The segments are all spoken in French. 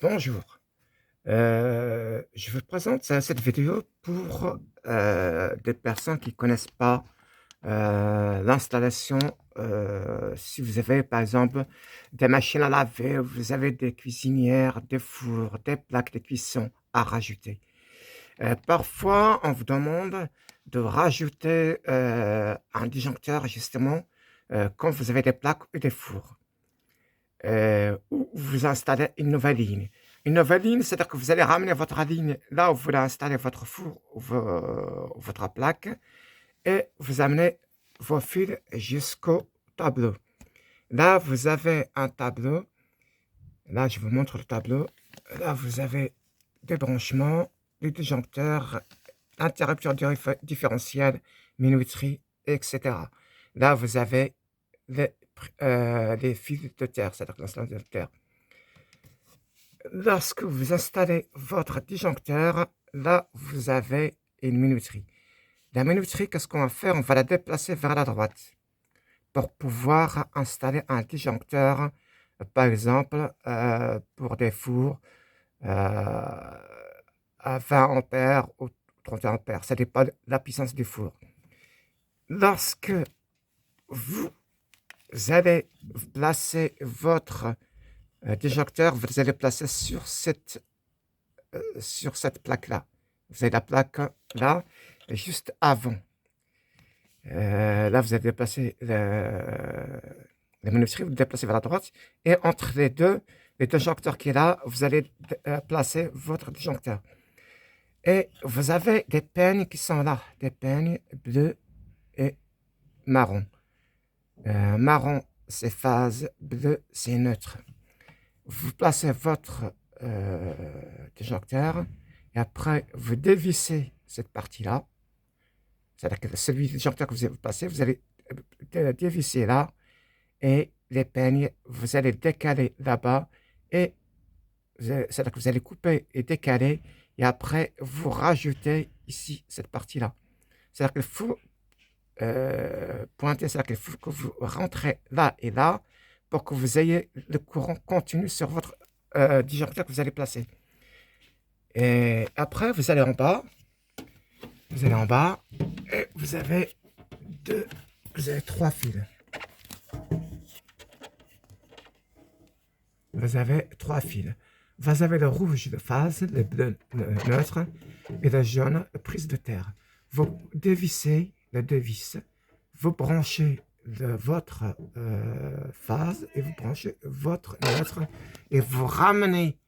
Bonjour, je vous présente cette vidéo pour des personnes qui connaissent pas l'installation. Si vous avez par exemple des machines à laver, vous avez des cuisinières, des fours, des plaques de cuisson à rajouter. Parfois, on vous demande de rajouter un disjoncteur justement quand vous avez des plaques ou des fours. Ou vous installez une nouvelle ligne. Une nouvelle ligne, c'est-à-dire que vous allez ramener votre ligne là où vous voulez installer votre four ou votre plaque et vous amenez vos fils jusqu'au tableau. Là, vous avez un tableau. Là, je vous montre le tableau. Là, vous avez des branchements, des disjoncteurs, interrupteurs différentiels, minuterie, etc. Là, vous avez les fils de terre, c'est-à-dire l'installation de terre. Lorsque vous installez votre disjoncteur, là, vous avez une minuterie. La minuterie, qu'est-ce qu'on va faire? On va la déplacer vers la droite pour pouvoir installer un disjoncteur, par exemple, pour des fours à 20 ampères ou 30 ampères. Ça dépend de la puissance du four. Lorsque vous allez placer votre disjoncteur, vous allez placer sur cette plaque-là. Vous avez la plaque là, juste avant. Là, vous allez déplacer la minuterie, vous le déplacez vers la droite. Et entre les disjoncteurs qui est là, vous allez placer votre disjoncteur. Et vous avez des peignes qui sont là, des peignes bleus et marron. Marron, c'est phase, bleu, c'est neutre. Vous placez votre disjoncteur et après vous dévissez cette partie-là. C'est-à-dire que celui disjoncteur que vous avez placé, vous allez dévisser là et les peignes, vous allez décaler là-bas et c'est-à-dire que vous allez couper et décaler et après vous rajoutez ici cette partie-là. C'est-à-dire qu'il faut pointer, c'est-à-dire qu'il faut que vous rentrez là et là pour que vous ayez le courant continu sur votre disjoncteur que vous allez placer. Et après, vous allez en bas et vous avez trois fils. Vous avez trois fils. Vous avez le rouge de phase, le bleu neutre et le jaune prise de terre. Vous dévissez le devis, vous branchez votre phase et vous branchez votre neutre et vous ramenez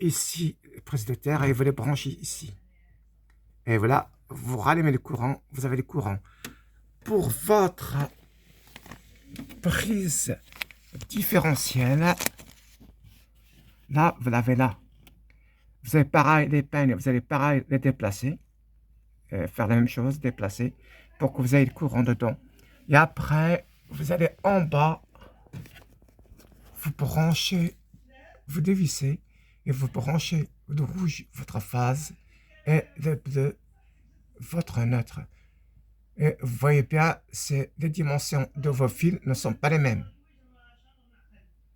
ici prise de terre et vous les branchez ici. Et voilà, vous rallumez le courant, vous avez le courant. Pour votre prise différentielle, là, vous l'avez là. Vous avez pareil les peignes, vous allez pareil les déplacer, faire la même chose, déplacer, pour que vous ayez le courant dedans. Et après, vous allez en bas, vous branchez, vous dévissez, et vous branchez le rouge, votre phase, et le bleu, votre neutre. Et vous voyez bien, les dimensions de vos fils ne sont pas les mêmes.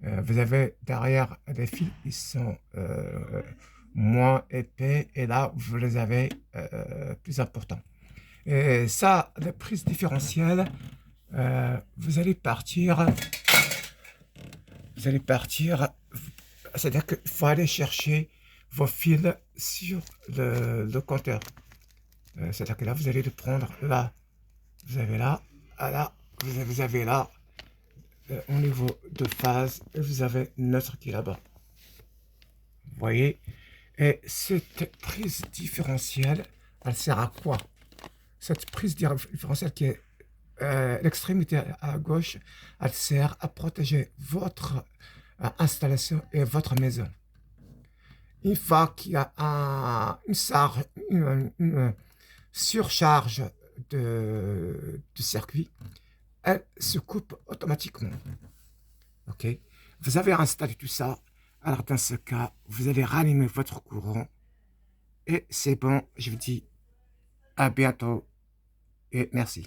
Vous avez derrière des fils qui sont moins épais et là, vous les avez plus importants. Et ça, la prise différentielle, vous allez partir, c'est-à-dire qu'il faut aller chercher vos fils sur le compteur. C'est-à-dire que là, vous allez le prendre là. Vous avez là, là, vous avez là, au niveau de phase, et vous avez notre qui est là-bas. Vous voyez? Et cette prise différentielle, elle sert à quoi? Cette prise différentielle qui est l'extrémité à gauche, elle sert à protéger votre installation et votre maison. Une fois qu'il y a une surcharge de circuit, elle se coupe automatiquement. Ok? Vous avez installé tout ça. Alors dans ce cas, vous allez rallumer votre courant. Et c'est bon, je vous dis à bientôt et merci.